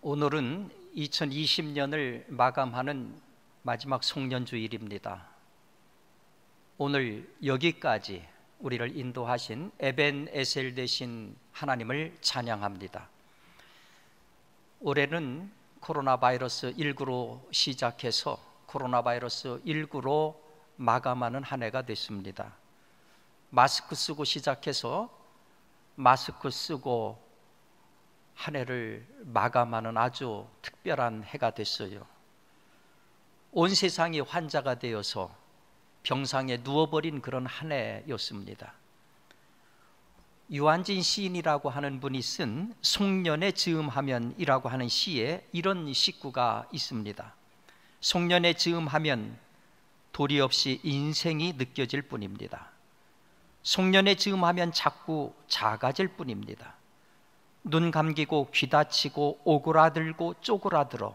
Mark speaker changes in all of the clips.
Speaker 1: 오늘은 2020년을 마감하는 마지막 송년주일입니다. 오늘 여기까지 우리를 인도하신 에벤에셀 되신 하나님을 찬양합니다. 올해는 코로나 바이러스 19로 시작해서 코로나 바이러스 19로 마감하는 한 해가 됐습니다. 마스크 쓰고 시작해서 마스크 쓰고 한 해를 마감하는 아주 특별한 해가 됐어요. 온 세상이 환자가 되어서 병상에 누워버린 그런 한 해였습니다. 유한진 시인이라고 하는 분이 쓴 송년회 즈음하면이라고 하는 시에 이런 식구가 있습니다. 송년회 즈음하면 도리 없이 인생이 느껴질 뿐입니다. 송년회 즈음하면 자꾸 작아질 뿐입니다. 눈 감기고 귀 다치고 오그라들고 쪼그라들어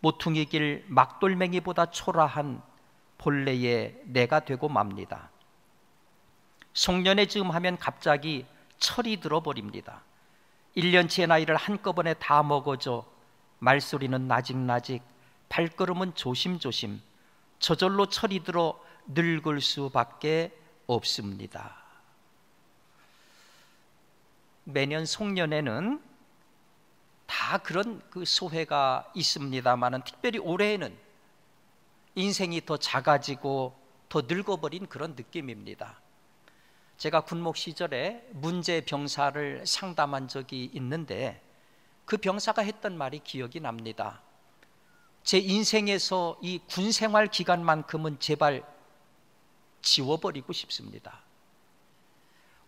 Speaker 1: 모퉁이 길 막돌멩이보다 초라한 본래의 내가 되고 맙니다. 송년회 즈음하면 갑자기 철이 들어버립니다. 1년치의 나이를 한꺼번에 다 먹어줘 말소리는 나직나직 발걸음은 조심조심 저절로 철이 들어 늙을 수밖에 없습니다. 매년 송년회는 다 그런 그 소회가 있습니다만은 특별히 올해에는 인생이 더 작아지고 더 늙어버린 그런 느낌입니다. 제가 군목 시절에 문제 병사를 상담한 적이 있는데 그 병사가 했던 말이 기억이 납니다. 제 인생에서 이 군 생활 기간만큼은 제발 지워버리고 싶습니다.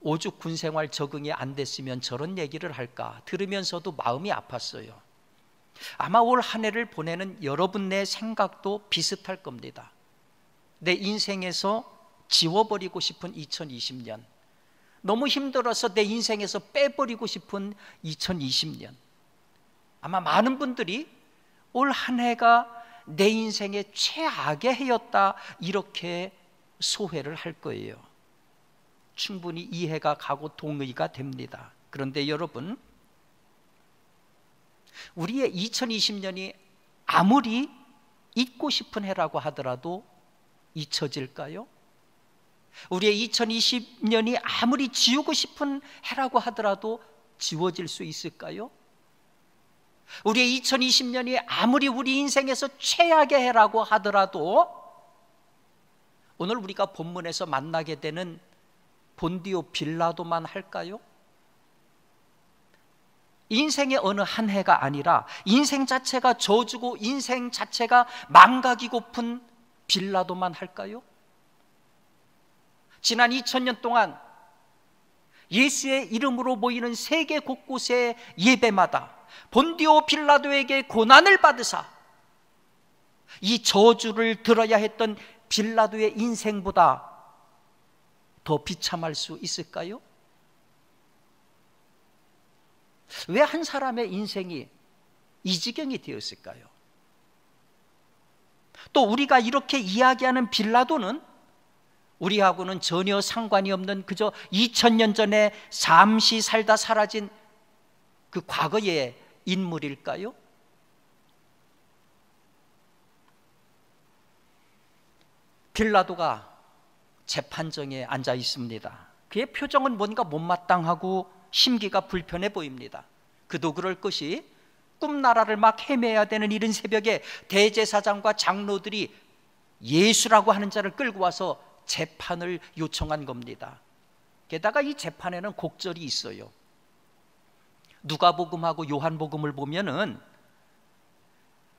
Speaker 1: 오죽 군생활 적응이 안 됐으면 저런 얘기를 할까 들으면서도 마음이 아팠어요. 아마 올 한 해를 보내는 여러분의 생각도 비슷할 겁니다. 내 인생에서 지워버리고 싶은 2020년, 너무 힘들어서 내 인생에서 빼버리고 싶은 2020년. 아마 많은 분들이 올 한 해가 내 인생의 최악의 해였다 이렇게 소회를 할 거예요. 충분히 이해가 가고 동의가 됩니다. 그런데 여러분, 우리의 2020년이 아무리 잊고 싶은 해라고 하더라도 잊혀질까요? 우리의 2020년이 아무리 지우고 싶은 해라고 하더라도 지워질 수 있을까요? 우리의 2020년이 아무리 우리 인생에서 최악의 해라고 하더라도 오늘 우리가 본문에서 만나게 되는 본디오 빌라도만 할까요? 인생의 어느 한 해가 아니라 인생 자체가 저주고 인생 자체가 망가기고픈 빌라도만 할까요? 지난 2000년 동안 예수의 이름으로 모이는 세계 곳곳의 예배마다 본디오 빌라도에게 고난을 받으사 이 저주를 들어야 했던 빌라도의 인생보다 더 비참할 수 있을까요? 왜 한 사람의 인생이 이 지경이 되었을까요? 또 우리가 이렇게 이야기하는 빌라도는 우리하고는 전혀 상관이 없는 그저 2000년 전에 잠시 살다 사라진 그 과거의 인물일까요? 빌라도가 재판정에 앉아 있습니다. 그의 표정은 뭔가 못마땅하고 심기가 불편해 보입니다. 그도 그럴 것이 꿈나라를 막 헤매야 되는 이른 새벽에 대제사장과 장로들이 예수라고 하는 자를 끌고 와서 재판을 요청한 겁니다. 게다가 이 재판에는 곡절이 있어요. 누가복음하고 요한복음을 보면은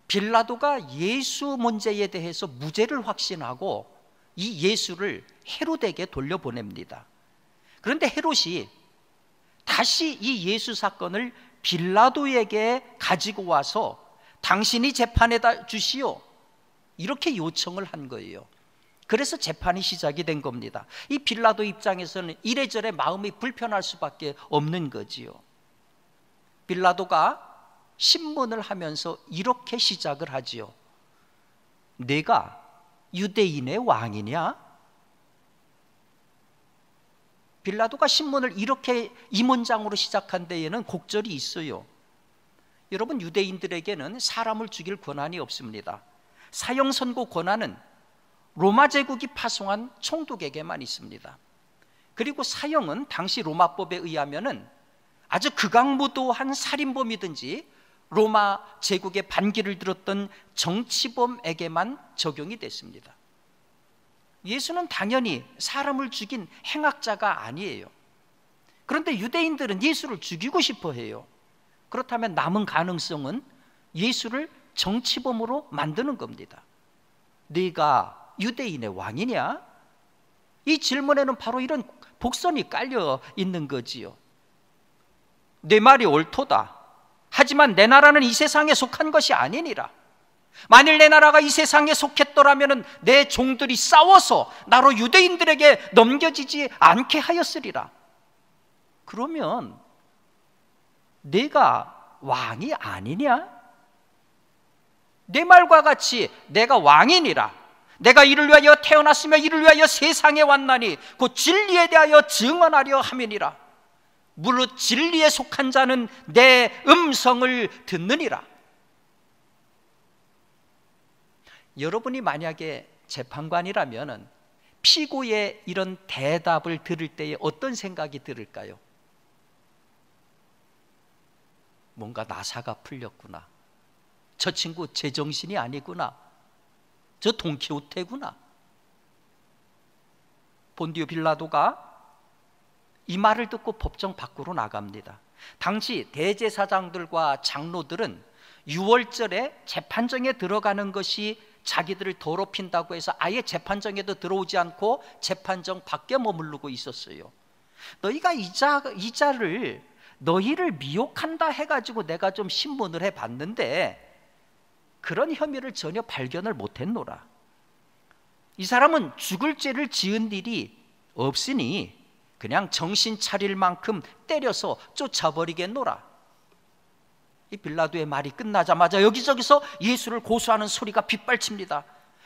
Speaker 1: 빌라도가 예수 문제에 대해서 무죄를 확신하고 이 예수를 헤롯에게 돌려보냅니다. 그런데 헤롯이 다시 이 예수 사건을 빌라도에게 가지고 와서 당신이 재판에다 주시오 이렇게 요청을 한 거예요. 그래서 재판이 시작이 된 겁니다. 이 빌라도 입장에서는 이래저래 마음이 불편할 수밖에 없는 거지요. 빌라도가 신문을 하면서 이렇게 시작을 하지요. 내가 유대인의 왕이냐? 빌라도가 신문을 이렇게 이 문장으로 시작한 데에는 곡절이 있어요. 여러분, 유대인들에게는 사람을 죽일 권한이 없습니다. 사형 선고 권한은 로마 제국이 파송한 총독에게만 있습니다. 그리고 사형은 당시 로마법에 의하면은 아주 극악무도한 살인범이든지 로마 제국의 반기를 들었던 정치범에게만 적용이 됐습니다. 예수는 당연히 사람을 죽인 행악자가 아니에요. 그런데 유대인들은 예수를 죽이고 싶어 해요. 그렇다면 남은 가능성은 예수를 정치범으로 만드는 겁니다. 네가 유대인의 왕이냐? 이 질문에는 바로 이런 복선이 깔려 있는 거지요. 내 말이 옳도다. 하지만 내 나라는 이 세상에 속한 것이 아니니라. 만일 내 나라가 이 세상에 속했더라면 내 종들이 싸워서 나로 유대인들에게 넘겨지지 않게 하였으리라. 그러면 내가 왕이 아니냐? 내 말과 같이 내가 왕이니라. 내가 이를 위하여 태어났으며 이를 위하여 세상에 왔나니 곧 진리에 대하여 증언하려 함이니라. 무릇 진리에 속한 자는 내 음성을 듣느니라. 여러분이 만약에 재판관이라면 피고의 이런 대답을 들을 때에 어떤 생각이 들을까요? 뭔가 나사가 풀렸구나. 저 친구 제정신이 아니구나. 저 돈키호테구나. 본디오 빌라도가 이 말을 듣고 법정 밖으로 나갑니다. 당시 대제사장들과 장로들은 6월절에 재판정에 들어가는 것이 자기들을 더럽힌다고 해서 아예 재판정에도 들어오지 않고 재판정 밖에 머무르고 있었어요. 너희가 이 자를 너희를 미혹한다 해가지고 내가 좀 신문을 해봤는데 그런 혐의를 전혀 발견을 못했노라. 이 사람은 죽을 죄를 지은 일이 없으니 그냥 정신 차릴 만큼 때려서 쫓아버리겠노라. 이 빌라도의 말이 끝나자마자 여기저기서 예수를 고소하는 소리가 빗발칩니다.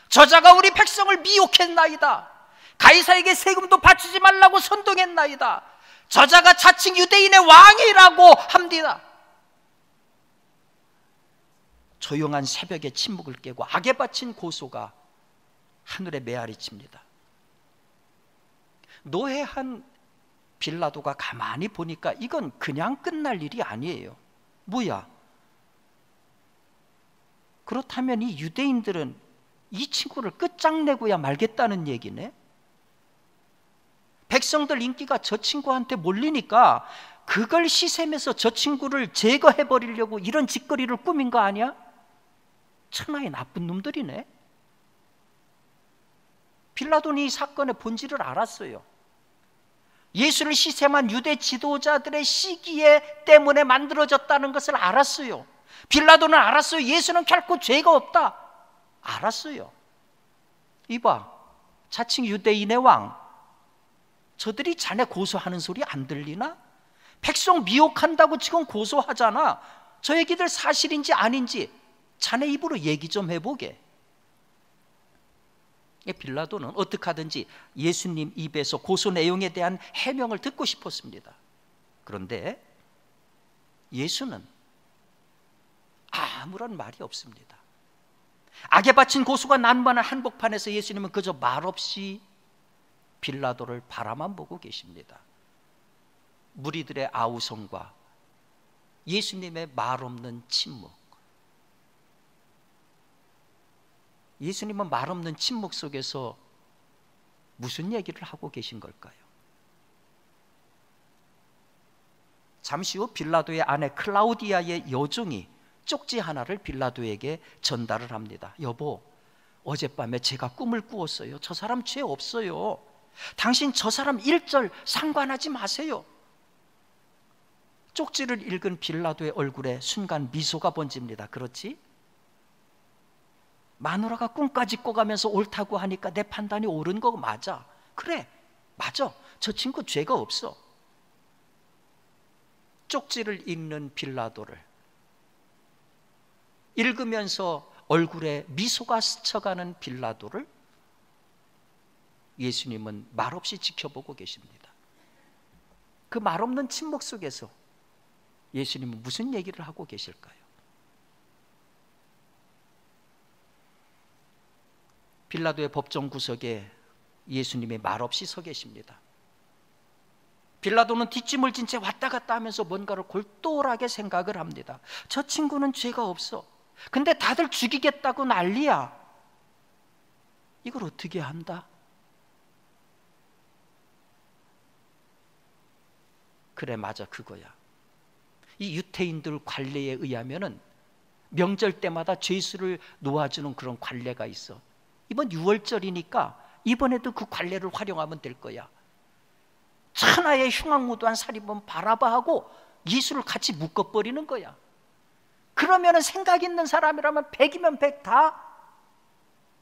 Speaker 1: 저자가 우리 백성을 미혹했나이다. 가이사에게 세금도 바치지 말라고 선동했나이다. 저자가 자칭 유대인의 왕이라고 합니다. 조용한 새벽의 침묵을 깨고 악에 바친 고소가 하늘에 메아리칩니다. 노회한 빌라도가 가만히 보니까 이건 그냥 끝날 일이 아니에요. 뭐야? 그렇다면 이 유대인들은 이 친구를 끝장내고야 말겠다는 얘기네? 백성들 인기가 저 친구한테 몰리니까 그걸 시샘해서 저 친구를 제거해버리려고 이런 짓거리를 꾸민 거 아니야? 천하의 나쁜 놈들이네. 빌라도는 이 사건의 본질을 알았어요. 예수를 시샘한 유대 지도자들의 시기에 때문에 만들어졌다는 것을 알았어요. 빌라도는 알았어요. 예수는 결코 죄가 없다. 알았어요. 이봐, 자칭 유대인의 왕, 저들이 자네 고소하는 소리 안 들리나? 백성 미혹한다고 지금 고소하잖아. 저 얘기들 사실인지 아닌지 자네 입으로 얘기 좀 해보게. 빌라도는 어떻게 하든지 예수님 입에서 고소 내용에 대한 해명을 듣고 싶었습니다. 그런데 예수는 아무런 말이 없습니다. 악에 바친 고소가 난무하는 한복판에서 예수님은 그저 말없이 빌라도를 바라만 보고 계십니다. 무리들의 아우성과 예수님의 말없는 침묵. 예수님은 말없는 침묵 속에서 무슨 얘기를 하고 계신 걸까요? 잠시 후 빌라도의 아내 클라우디아의 여종이 쪽지 하나를 빌라도에게 전달을 합니다. 여보, 어젯밤에 제가 꿈을 꾸었어요. 저 사람 죄 없어요. 당신 저 사람 일절 상관하지 마세요. 쪽지를 읽은 빌라도의 얼굴에 순간 미소가 번집니다. 그렇지? 마누라가 꿈까지 꿔가면서 옳다고 하니까 내 판단이 옳은 거 맞아. 그래, 맞아. 저 친구 죄가 없어. 쪽지를 읽는 빌라도를 읽으면서 얼굴에 미소가 스쳐가는 빌라도를 예수님은 말없이 지켜보고 계십니다. 그 말없는 침묵 속에서 예수님은 무슨 얘기를 하고 계실까요? 빌라도의 법정 구석에 예수님이 말없이 서 계십니다. 빌라도는 뒷짐을 진 채 왔다 갔다 하면서 뭔가를 골똘하게 생각을 합니다. 저 친구는 죄가 없어. 근데 다들 죽이겠다고 난리야. 이걸 어떻게 한다? 그래, 맞아, 그거야. 이 유태인들 관례에 의하면은 명절 때마다 죄수를 놓아주는 그런 관례가 있어. 이번 6월절이니까 이번에도 그 관례를 활용하면 될 거야. 천하의 흉악무도한 살인범 바라바하고 예수를 같이 묶어버리는 거야. 그러면은 생각 있는 사람이라면 100이면 100 다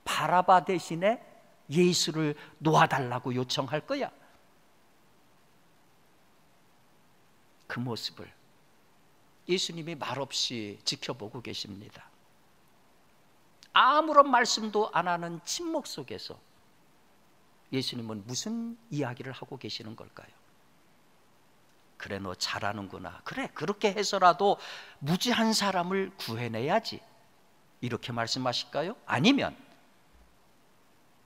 Speaker 1: 바라바 대신에 예수를 놓아달라고 요청할 거야. 그 모습을 예수님이 말없이 지켜보고 계십니다. 아무런 말씀도 안 하는 침묵 속에서 예수님은 무슨 이야기를 하고 계시는 걸까요? 그래, 너 잘하는구나. 그래, 그렇게 해서라도 무지한 사람을 구해내야지. 이렇게 말씀하실까요? 아니면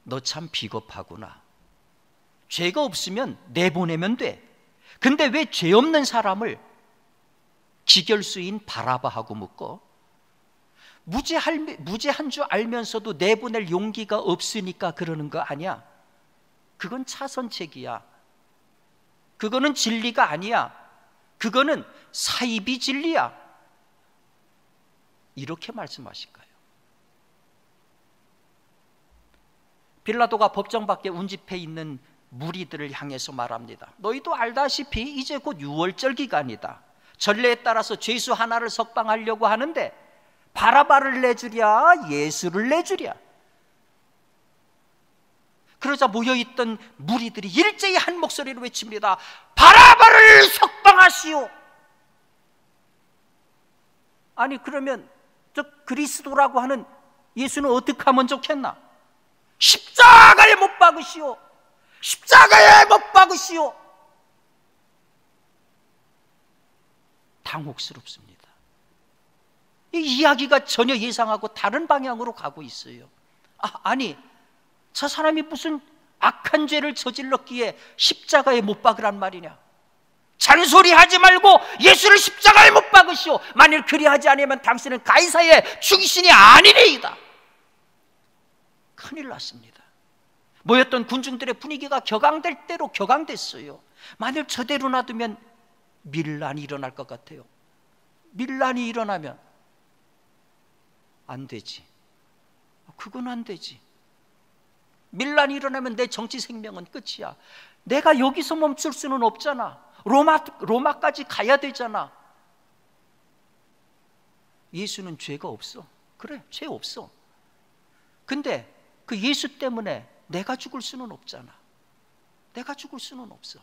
Speaker 1: 너 참 비겁하구나. 죄가 없으면 내보내면 돼. 근데 왜 죄 없는 사람을 기결수인 바라바하고 묶어? 무죄한 줄 알면서도 내보낼 용기가 없으니까 그러는 거 아니야? 그건 차선책이야. 그거는 진리가 아니야. 그거는 사이비 진리야. 이렇게 말씀하실까요? 빌라도가 법정 밖에 운집해 있는 무리들을 향해서 말합니다. 너희도 알다시피 이제 곧 6월절 기간이다. 전례에 따라서 죄수 하나를 석방하려고 하는데 바라바를 내주랴, 예수를 내주랴. 그러자 모여있던 무리들이 일제히 한 목소리로 외칩니다. 바라바를 석방하시오. 아니, 그러면 저 그리스도라고 하는 예수는 어떻게 하면 좋겠나? 십자가에 못 박으시오. 십자가에 못 박으시오. 당혹스럽습니다. 이 이야기가 전혀 예상하고 다른 방향으로 가고 있어요. 아니, 저 사람이 무슨 악한 죄를 저질렀기에 십자가에 못 박으란 말이냐? 잔소리하지 말고 예수를 십자가에 못 박으시오. 만일 그리하지 않으면 당신은 가이사의 충신이 아니래이다. 큰일 났습니다. 모였던 군중들의 분위기가 격앙될 대로 격앙됐어요. 만일 저대로 놔두면 밀란이 일어날 것 같아요. 밀란이 일어나면 안 되지. 그건 안 되지. 밀란이 일어나면 내 정치 생명은 끝이야. 내가 여기서 멈출 수는 없잖아. 로마까지 가야 되잖아. 예수는 죄가 없어. 그래, 죄 없어. 근데 그 예수 때문에 내가 죽을 수는 없잖아. 내가 죽을 수는 없어.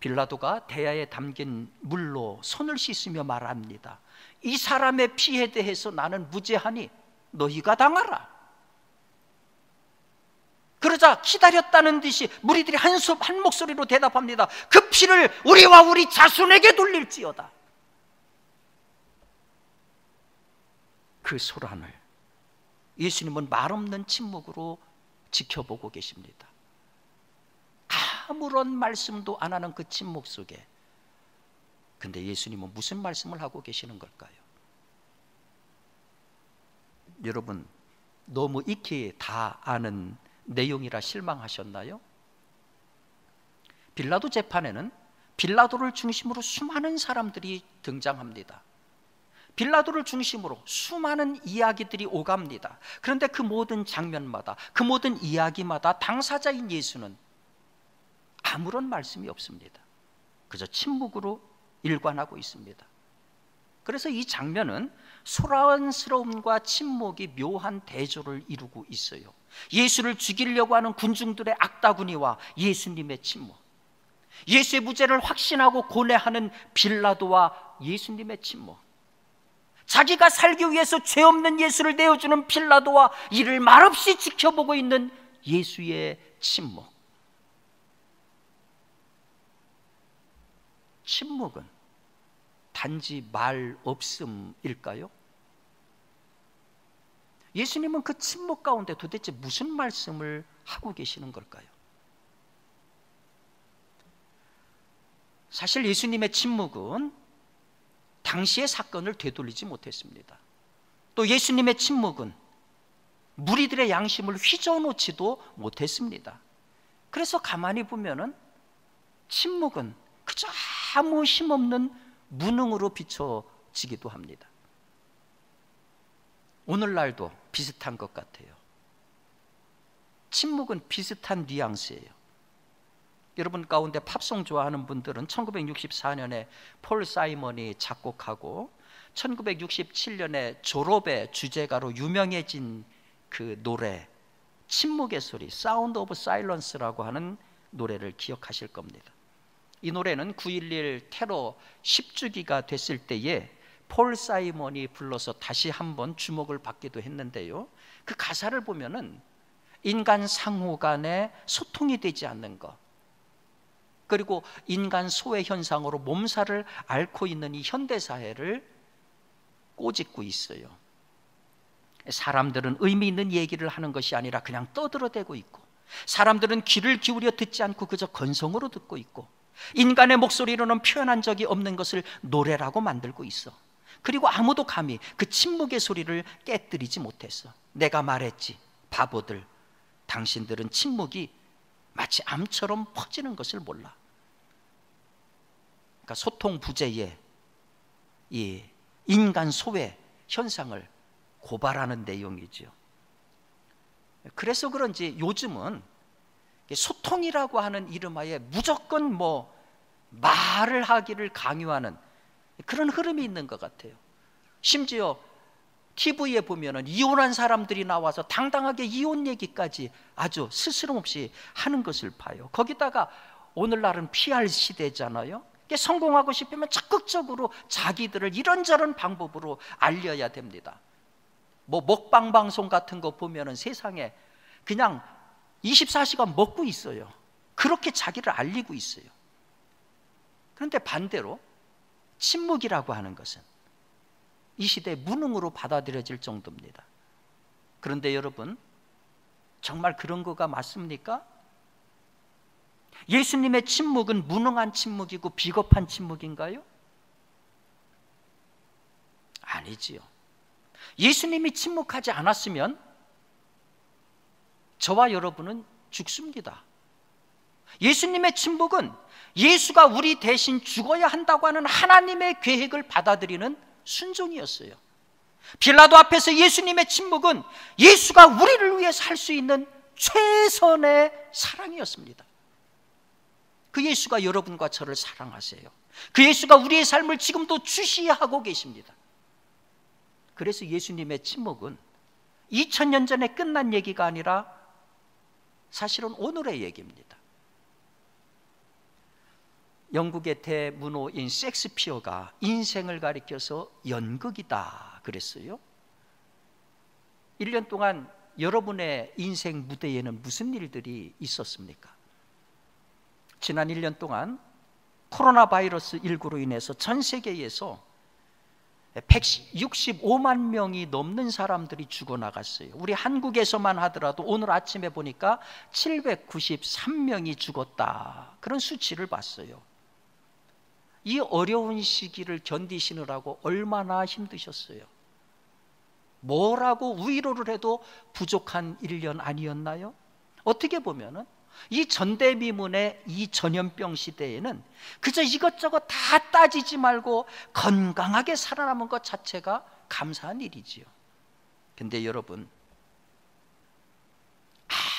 Speaker 1: 빌라도가 대야에 담긴 물로 손을 씻으며 말합니다. 이 사람의 피에 대해서 나는 무죄하니 너희가 당하라. 그러자 기다렸다는 듯이 무리들이 한 목소리로 대답합니다. 그 피를 우리와 우리 자손에게 돌릴지어다. 그 소란을 예수님은 말없는 침묵으로 지켜보고 계십니다. 아무런 말씀도 안 하는 그 침묵 속에 근데 예수님은 무슨 말씀을 하고 계시는 걸까요? 여러분, 너무 익히 다 아는 내용이라 실망하셨나요? 빌라도 재판에는 빌라도를 중심으로 수많은 사람들이 등장합니다. 빌라도를 중심으로 수많은 이야기들이 오갑니다. 그런데 그 모든 장면마다, 그 모든 이야기마다 당사자인 예수는 아무런 말씀이 없습니다. 그저 침묵으로 일관하고 있습니다. 그래서 이 장면은 소란스러움과 침묵이 묘한 대조를 이루고 있어요. 예수를 죽이려고 하는 군중들의 악다구니와 예수님의 침묵, 예수의 무죄를 확신하고 고뇌하는 빌라도와 예수님의 침묵, 자기가 살기 위해서 죄 없는 예수를 내어주는 빌라도와 이를 말없이 지켜보고 있는 예수의 침묵. 침묵은 단지 말 없음일까요? 예수님은 그 침묵 가운데 도대체 무슨 말씀을 하고 계시는 걸까요? 사실 예수님의 침묵은 당시의 사건을 되돌리지 못했습니다. 또 예수님의 침묵은 무리들의 양심을 휘저어놓지도 못했습니다. 그래서 가만히 보면은 침묵은 그저 아무 힘없는 무능으로 비춰지기도 합니다. 오늘날도 비슷한 것 같아요. 침묵은 비슷한 뉘앙스예요. 여러분 가운데 팝송 좋아하는 분들은 1964년에 폴 사이먼이 작곡하고 1967년에 졸업의 주제가로 유명해진 그 노래 침묵의 소리, 사운드 오브 사일런스라고 하는 노래를 기억하실 겁니다. 이 노래는 9.11 테러 10주기가 됐을 때에 폴 사이먼이 불러서 다시 한번 주목을 받기도 했는데요, 그 가사를 보면은 인간 상호 간에 소통이 되지 않는 것, 그리고 인간 소외 현상으로 몸살을 앓고 있는 이 현대사회를 꼬집고 있어요. 사람들은 의미 있는 얘기를 하는 것이 아니라 그냥 떠들어대고 있고, 사람들은 귀를 기울여 듣지 않고 그저 건성으로 듣고 있고, 인간의 목소리로는 표현한 적이 없는 것을 노래라고 만들고 있어. 그리고 아무도 감히 그 침묵의 소리를 깨뜨리지 못했어. 내가 말했지, 바보들, 당신들은 침묵이 마치 암처럼 퍼지는 것을 몰라. 그러니까 소통 부재의 이 인간 소외 현상을 고발하는 내용이죠. 그래서 그런지 요즘은 소통이라고 하는 이름하에 무조건 뭐 말을 하기를 강요하는 그런 흐름이 있는 것 같아요. 심지어 TV에 보면은 이혼한 사람들이 나와서 당당하게 이혼 얘기까지 아주 스스럼 없이 하는 것을 봐요. 거기다가 오늘날은 PR 시대잖아요. 성공하고 싶으면 적극적으로 자기들을 이런저런 방법으로 알려야 됩니다. 뭐 먹방 방송 같은 거 보면은 세상에 그냥 24시간 먹고 있어요. 그렇게 자기를 알리고 있어요. 그런데 반대로 침묵이라고 하는 것은 이 시대의 무능으로 받아들여질 정도입니다. 그런데 여러분, 정말 그런 거가 맞습니까? 예수님의 침묵은 무능한 침묵이고 비겁한 침묵인가요? 아니지요. 예수님이 침묵하지 않았으면 저와 여러분은 죽습니다. 예수님의 침묵은 예수가 우리 대신 죽어야 한다고 하는 하나님의 계획을 받아들이는 순종이었어요. 빌라도 앞에서 예수님의 침묵은 예수가 우리를 위해 살 수 있는 최선의 사랑이었습니다. 그 예수가 여러분과 저를 사랑하세요. 그 예수가 우리의 삶을 지금도 주시하고 계십니다. 그래서 예수님의 침묵은 2000년 전에 끝난 얘기가 아니라 사실은 오늘의 얘기입니다. 영국의 대문호인 셰익스피어가 인생을 가리켜서 연극이다 그랬어요. 1년 동안 여러분의 인생 무대에는 무슨 일들이 있었습니까? 지난 1년 동안 코로나 바이러스 19로 인해서 전 세계에서 165만 명이 넘는 사람들이 죽어나갔어요. 우리 한국에서만 하더라도 오늘 아침에 보니까 793명이 죽었다, 그런 수치를 봤어요. 이 어려운 시기를 견디시느라고 얼마나 힘드셨어요. 뭐라고 위로를 해도 부족한 1년 아니었나요? 어떻게 보면은 이 전대미문의 이 전염병 시대에는 그저 이것저것 다 따지지 말고 건강하게 살아남은 것 자체가 감사한 일이지요. 근데 여러분,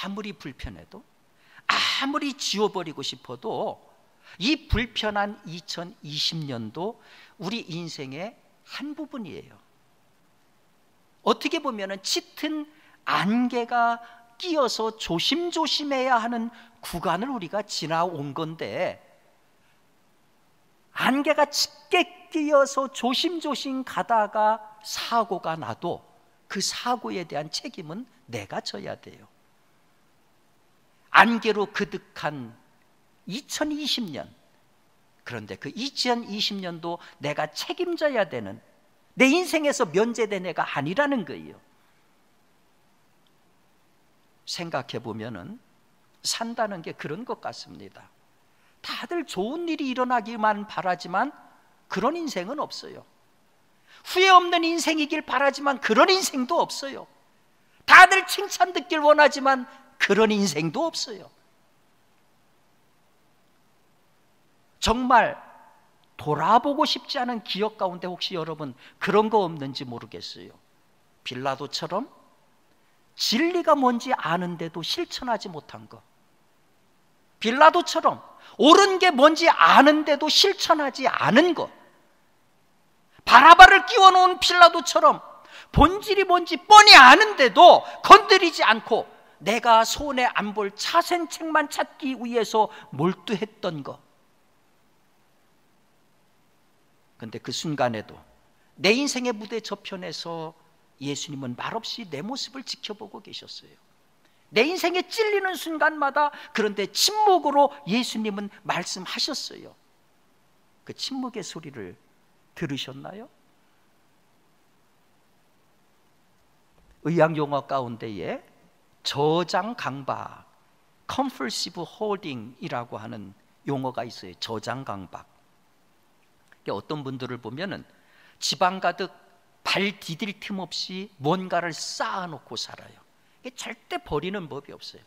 Speaker 1: 아무리 불편해도, 아무리 지워버리고 싶어도 이 불편한 2020년도 우리 인생의 한 부분이에요. 어떻게 보면은 짙은 안개가 끼어서 조심조심해야 하는 구간을 우리가 지나온 건데, 안개가 짙게 끼어서 조심조심 가다가 사고가 나도 그 사고에 대한 책임은 내가 져야 돼요. 안개로 그득한 2020년, 그런데 그 2020년도 내가 책임져야 되는, 내 인생에서 면제된 애가 아니라는 거예요. 생각해 보면은 산다는 게 그런 것 같습니다. 다들 좋은 일이 일어나기만 바라지만 그런 인생은 없어요. 후회 없는 인생이길 바라지만 그런 인생도 없어요. 다들 칭찬 듣길 원하지만 그런 인생도 없어요. 정말 돌아보고 싶지 않은 기억 가운데 혹시 여러분 그런 거 없는지 모르겠어요. 빌라도처럼 진리가 뭔지 아는데도 실천하지 못한 것, 빌라도처럼 옳은 게 뭔지 아는데도 실천하지 않은 것, 바라바를 끼워놓은 빌라도처럼 본질이 뭔지 뻔히 아는데도 건드리지 않고 내가 손에 안 볼 차생책만 찾기 위해서 몰두했던 것. 그런데 그 순간에도 내 인생의 무대 저편에서 예수님은 말없이 내 모습을 지켜보고 계셨어요. 내 인생에 찔리는 순간마다 그런데 침묵으로 예수님은 말씀하셨어요. 그 침묵의 소리를 들으셨나요? 의학 용어 가운데에 저장 강박, compulsive holding이라고 하는 용어가 있어요. 저장 강박. 어떤 분들을 보면은 지방 가득 발 디딜 틈 없이 뭔가를 쌓아놓고 살아요. 절대 버리는 법이 없어요.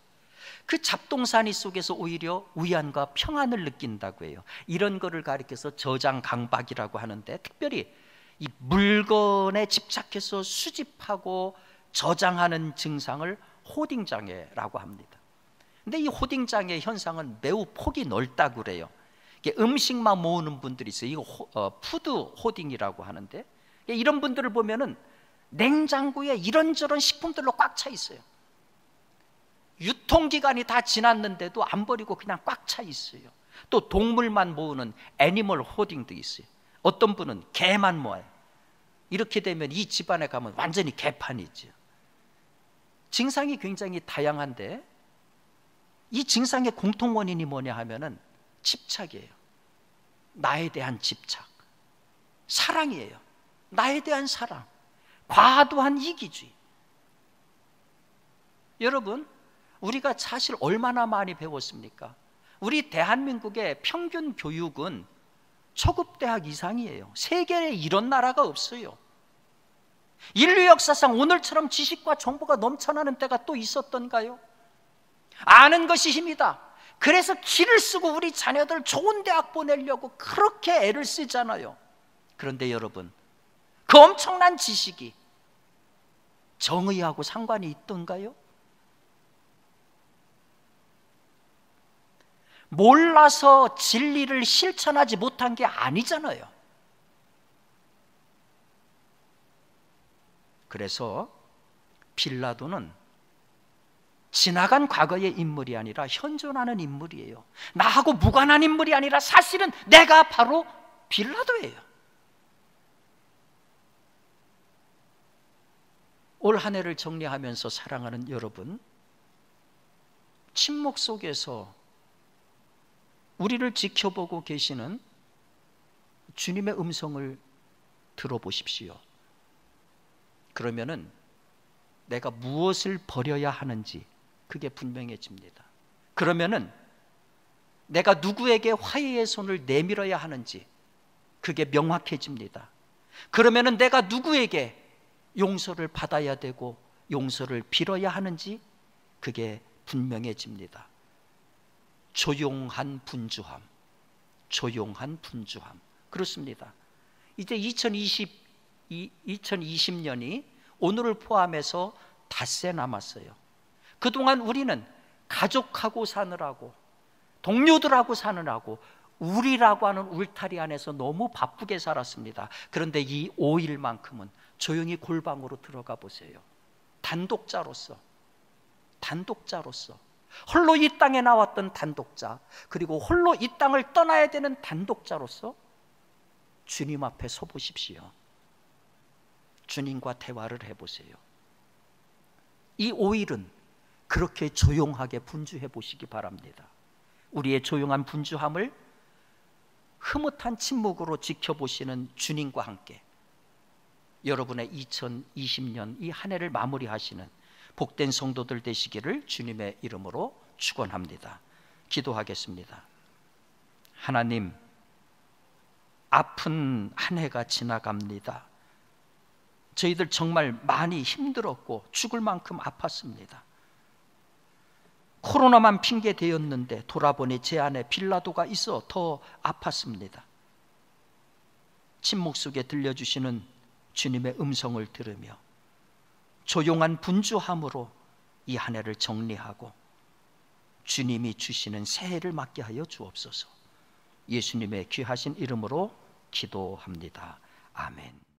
Speaker 1: 그 잡동사니 속에서 오히려 위안과 평안을 느낀다고 해요. 이런 거를 가리켜서 저장 강박이라고 하는데, 특별히 이 물건에 집착해서 수집하고 저장하는 증상을 호딩 장애라고 합니다. 근데 이 호딩 장애 현상은 매우 폭이 넓다고 그래요. 음식만 모으는 분들이 있어요. 이거 푸드 호딩이라고 하는데, 이런 분들을 보면은 냉장고에 이런저런 식품들로 꽉 차 있어요. 유통기간이 다 지났는데도 안 버리고 그냥 꽉 차 있어요. 또 동물만 모으는 애니멀 호딩도 있어요. 어떤 분은 개만 모아요. 이렇게 되면 이 집안에 가면 완전히 개판이죠. 증상이 굉장히 다양한데 이 증상의 공통 원인이 뭐냐 하면은 집착이에요. 나에 대한 집착. 사랑이에요. 나에 대한 사랑. 과도한 이기주의. 여러분, 우리가 사실 얼마나 많이 배웠습니까? 우리 대한민국의 평균 교육은 초급 대학 이상이에요. 세계에 이런 나라가 없어요. 인류 역사상 오늘처럼 지식과 정보가 넘쳐나는 때가 또 있었던가요? 아는 것이 힘이다. 그래서 기를 쓰고 우리 자녀들 좋은 대학 보내려고 그렇게 애를 쓰잖아요. 그런데 여러분, 그 엄청난 지식이 정의하고 상관이 있던가요? 몰라서 진리를 실천하지 못한 게 아니잖아요. 그래서 빌라도는 지나간 과거의 인물이 아니라 현존하는 인물이에요. 나하고 무관한 인물이 아니라 사실은 내가 바로 빌라도예요. 올 한 해를 정리하면서 사랑하는 여러분, 침묵 속에서 우리를 지켜보고 계시는 주님의 음성을 들어보십시오. 그러면은 내가 무엇을 버려야 하는지 그게 분명해집니다. 그러면은 내가 누구에게 화해의 손을 내밀어야 하는지 그게 명확해집니다. 그러면은 내가 누구에게 용서를 받아야 되고 용서를 빌어야 하는지 그게 분명해집니다. 조용한 분주함, 조용한 분주함. 그렇습니다. 이제 2020년이 오늘을 포함해서 닷새 남았어요. 그동안 우리는 가족하고 사느라고, 동료들하고 사느라고 우리라고 하는 울타리 안에서 너무 바쁘게 살았습니다. 그런데 이 5일만큼은 조용히 골방으로 들어가 보세요. 단독자로서 홀로 이 땅에 나왔던 단독자, 그리고 홀로 이 땅을 떠나야 되는 단독자로서 주님 앞에 서 보십시오. 주님과 대화를 해보세요. 이 5일은 그렇게 조용하게 분주해 보시기 바랍니다. 우리의 조용한 분주함을 흐뭇한 침묵으로 지켜보시는 주님과 함께 여러분의 2020년 이 한 해를 마무리하시는 복된 성도들 되시기를 주님의 이름으로 축원합니다. 기도하겠습니다. 하나님, 아픈 한 해가 지나갑니다. 저희들 정말 많이 힘들었고 죽을 만큼 아팠습니다. 코로나만 핑계 대었는데 돌아보니 제 안에 빌라도가 있어 더 아팠습니다. 침묵 속에 들려주시는 주님의 음성을 들으며 조용한 분주함으로 이 한 해를 정리하고 주님이 주시는 새해를 맞게 하여 주옵소서. 예수님의 귀하신 이름으로 기도합니다. 아멘.